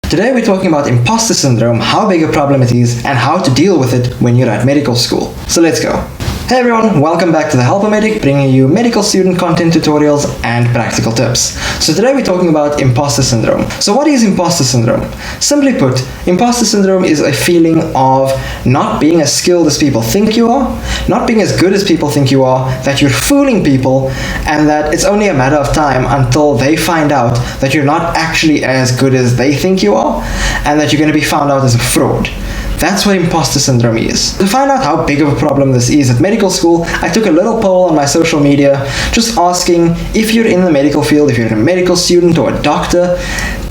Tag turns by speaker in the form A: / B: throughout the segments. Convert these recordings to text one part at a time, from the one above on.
A: Today we're talking about imposter syndrome, how big a problem it is, and how to deal with it when you're at medical school. So let's go. Hey everyone, welcome back to The Helper Medic, bringing you medical student content tutorials and practical tips. So today we're talking about imposter syndrome. So what is imposter syndrome? Simply put, imposter syndrome is a feeling of not being as skilled as people think you are, not being as good as people think you are, that you're fooling people, and that it's only a matter of time until they find out that you're not actually as good as they think you are, and that you're going to be found out as a fraud. That's what imposter syndrome is. To find out how big of a problem this is at medical school, I took a little poll on my social media just asking if you're in the medical field, if you're a medical student or a doctor,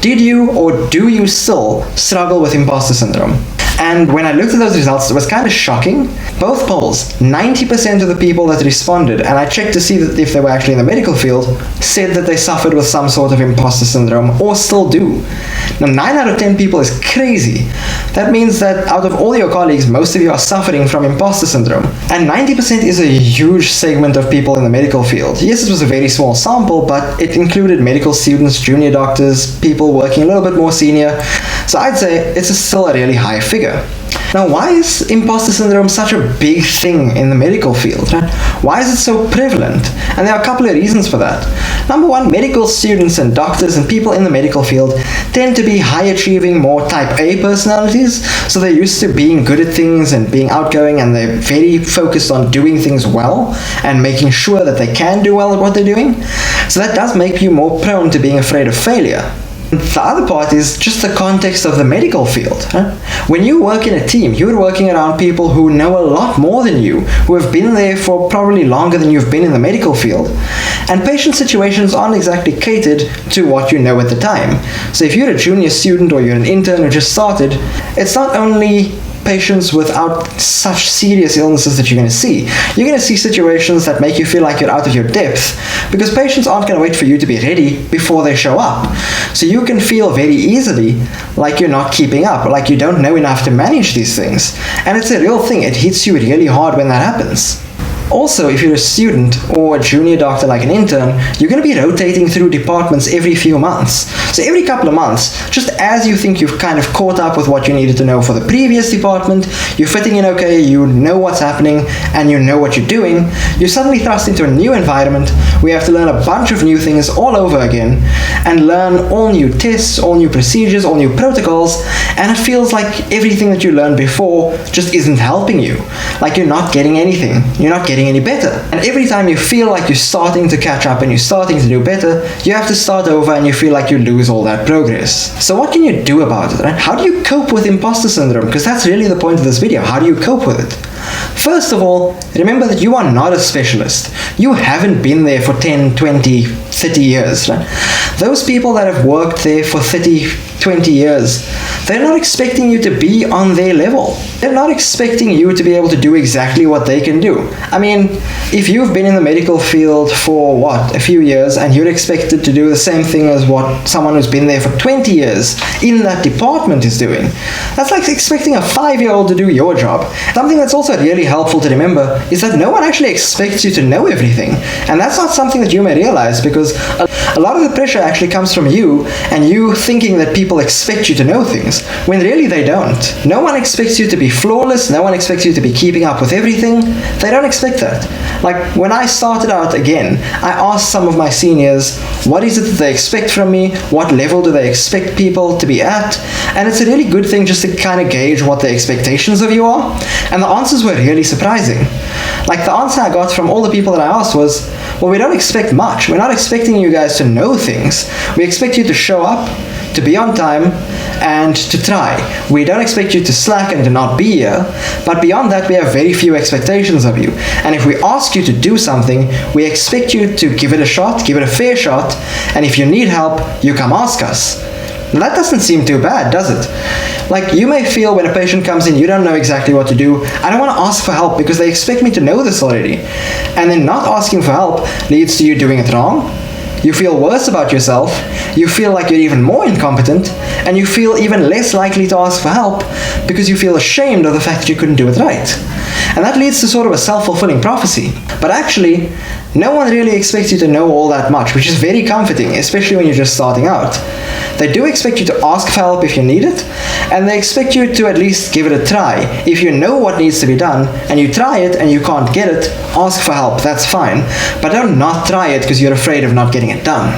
A: did you or do you still struggle with imposter syndrome? And when I looked at those results, it was kind of shocking. Both polls, 90% of the people that responded, and I checked to see that if they were actually in the medical field, said that they suffered with some sort of imposter syndrome or still do. Now, 9 out of 10 people is crazy. That means that out of all your colleagues, most of you are suffering from imposter syndrome. And 90% is a huge segment of people in the medical field. Yes, it was a very small sample, but it included medical students, junior doctors, people working a little bit more senior. So I'd say it's still a really high figure. Now, why is imposter syndrome such a big thing in the medical field? Right? Why is it so prevalent? And there are a couple of reasons for that. Number one, medical students and doctors and people in the medical field tend to be high-achieving, more type A personalities, so they're used to being good at things and being outgoing, and they're very focused on doing things well and making sure that they can do well at what they're doing. So that does make you more prone to being afraid of failure. The other part is just the context of the medical field. When you work in a team, you're working around people who know a lot more than you, who have been there for probably longer than you've been in the medical field. And patient situations aren't exactly catered to what you know at the time. So if you're a junior student or you're an intern who just started, it's not only patients without such serious illnesses that you're going to see. You're going to see situations that make you feel like you're out of your depth, because patients aren't going to wait for you to be ready before they show up. So you can feel very easily like you're not keeping up, like you don't know enough to manage these things. And it's a real thing. It hits you really hard when that happens. Also, if you're a student or a junior doctor like an intern, you're going to be rotating through departments every few months. So every couple of months, just as you think you've kind of caught up with what you needed to know for the previous department, you're fitting in okay, you know what's happening, and you know what you're doing, you're suddenly thrust into a new environment where you have to learn a bunch of new things all over again, and learn all new tests, all new procedures, all new protocols, and it feels like everything that you learned before just isn't helping you. Like you're not getting anything. You're not getting any better. And every time you feel like you're starting to catch up and you're starting to do better, you have to start over and you feel like you lose all that progress. So what can you do about it, right? How do you cope with imposter syndrome? Because that's really the point of this video. How do you cope with it? First of all, remember that you are not a specialist. You haven't been there for 10, 20, 30 years, right? Those people that have worked there for 30, 20 years, they're not expecting you to be on their level. They're not expecting you to be able to do exactly what they can do. I mean, if you've been in the medical field for, a few years, and you're expected to do the same thing as what someone who's been there for 20 years in that department is doing, that's like expecting a 5-year-old to do your job. Something that's also really helpful to remember is that no one actually expects you to know everything. And that's not something that you may realize, because a lot of the pressure actually comes from you and you thinking that people expect you to know things, when really they don't. No one expects you to be flawless. No one expects you to be keeping up with everything. They don't expect that. Like when I started out again, I asked some of my seniors, what is it that they expect from me? What level do they expect people to be at? And it's a really good thing just to kind of gauge what the expectations of you are. And the answers were really surprising. Like the answer I got from all the people that I asked was, well, we don't expect much. We're not expecting you guys to know things. We expect you to show up, to be on time, and to try. We don't expect you to slack and to not be here, but beyond that we have very few expectations of you. And if we ask you to do something, we expect you to give it a shot, give it a fair shot, and if you need help, you come ask us. Now, that doesn't seem too bad, does it? Like, you may feel when a patient comes in, you don't know exactly what to do. I don't want to ask for help because they expect me to know this already. And then not asking for help leads to you doing it wrong. You feel worse about yourself, you feel like you're even more incompetent, and you feel even less likely to ask for help because you feel ashamed of the fact that you couldn't do it right. And that leads to sort of a self-fulfilling prophecy. But actually, no one really expects you to know all that much, which is very comforting, especially when you're just starting out. They do expect you to ask for help if you need it, and they expect you to at least give it a try. If you know what needs to be done, and you try it and you can't get it, ask for help, that's fine. But don't not try it because you're afraid of not getting it done.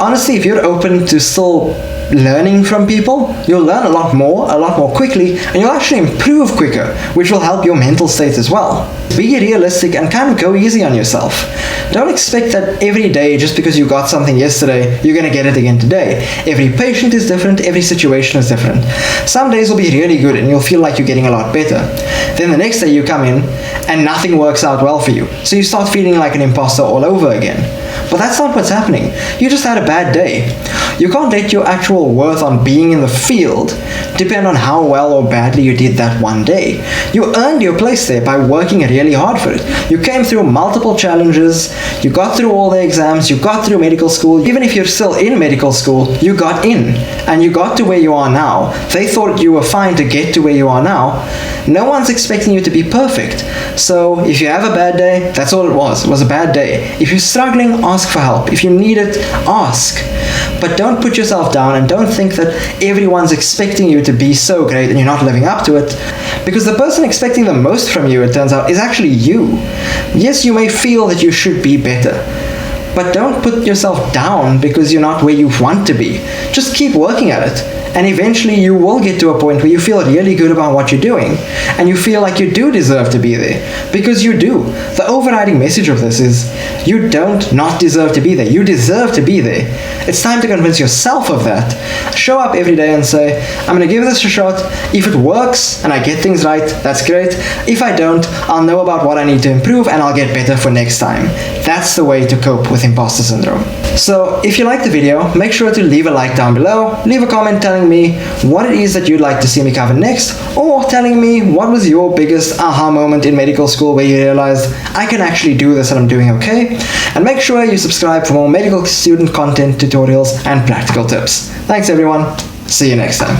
A: Honestly, if you're open to still learning from people, you'll learn a lot more quickly, and you'll actually improve quicker, which will help your mental state as well. Be realistic and kind of go easy on yourself. Don't expect that every day, just because you got something yesterday, you're going to get it again today. Every patient is different, every situation is different. Some days will be really good and you'll feel like you're getting a lot better. Then the next day you come in and nothing works out well for you, so you start feeling like an imposter all over again. But that's not what's happening. You just had a bad day. You can't let your actual worth on being in the field depend on how well or badly you did that one day. You earned your place there by working really hard for it. You came through multiple challenges, you got through all the exams, you got through medical school. Even if you're still in medical school, you got in, and you got to where you are now. They thought you were fine to get to where you are now. No one's expecting you to be perfect. So if you have a bad day, that's all it was a bad day. If you're struggling, ask for help. If you need it, ask. But don't put yourself down and don't think that everyone's expecting you to be so great and you're not living up to it. Because the person expecting the most from you, it turns out, is actually you. Yes, you may feel that you should be better, but don't put yourself down because you're not where you want to be. Just keep working at it. And eventually you will get to a point where you feel really good about what you're doing, and you feel like you do deserve to be there, because you do. The overriding message of this is, you don't not deserve to be there. You deserve to be there. It's time to convince yourself of that. Show up every day and say, I'm going to give this a shot. If it works and I get things right, that's great. If I don't, I'll know about what I need to improve and I'll get better for next time. That's the way to cope with imposter syndrome. So if you liked the video, make sure to leave a like down below, leave a comment telling me what it is that you'd like to see me cover next, or telling me what was your biggest aha moment in medical school where you realized, I can actually do this and I'm doing okay. And make sure you subscribe for more medical student content, tutorials, and practical tips. Thanks everyone, see you next time.